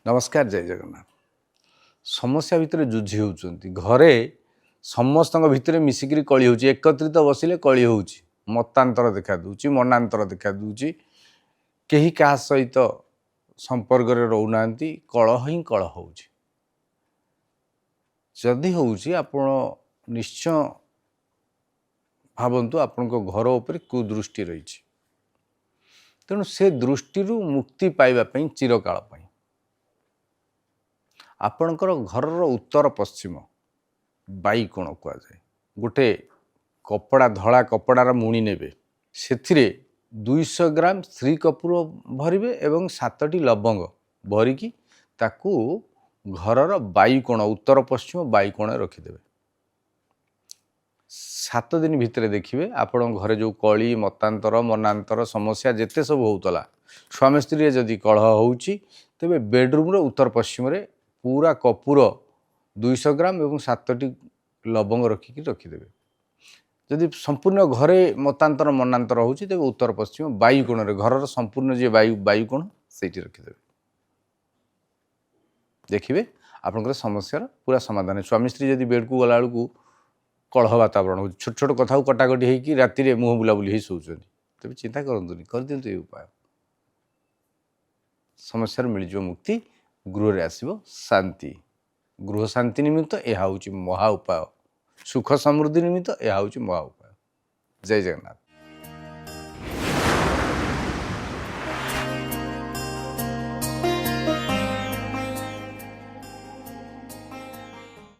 नमस्कार जय जगन्नाथ। समस्या भितर जुझी होउचंती घरे समस्त भितर मिसिक कली हो एकत्रित बसिले कली हो मतांतर देखा दूची मनांतर देखा दूची कहीं क्या सहित संपर्क रोना कलह ही कलह हो जदि होउची आपण निश्चय भावतु आपण घर उपर कुदृष्टि रही तेणु से दृष्टि मुक्ति पाइबा चिरकाल आपणकर घरर उत्तर पश्चिम बाई कोण कहुए गोटे कपड़ा धड़ा कपड़ार मुणी नेबे से 200 ग्राम श्री कपूर भरवे एवं 7टी लवंग भरिकी ताकू घरर बायुकोण उत्तर पश्चिम बायुकोण रखिदेवे 7 दिन भितर देखिए आपण घरे जो कली मतांतर मनांतर समस्या जेते सब होतला स्वामी स्त्री जदि कलह होउची तेबे बेडरूम उत्तर पश्चिम रे पूरा कपूर 200 ग्राम एवं 7टी लवंग रखिदेवे जदि संपूर्ण घरे मतांतर मनांतर होउची तेबे उत्तर पश्चिम वायुकोण रे घरर संपूर्ण जे वायुकोण सेठी रखिदेवे देखिए आपनकर समस्यार पूरा समाधान है। स्वामी स्त्री जदि बेड को गला बेलू कलह वातावरण हो छोट छोट कथा कटाकटी होगी राति मुह बुलाबुली शोचुं तेज चिंता करतुनि कर दिंतु ये उपाय समस्या मिल मुक्ति गृह आसव शांति गृह शांति निमित्त यह हूँ महा उपाय सुख समृद्धि निमित्त यह हूँ महा उपाय। जय जगन्नाथ।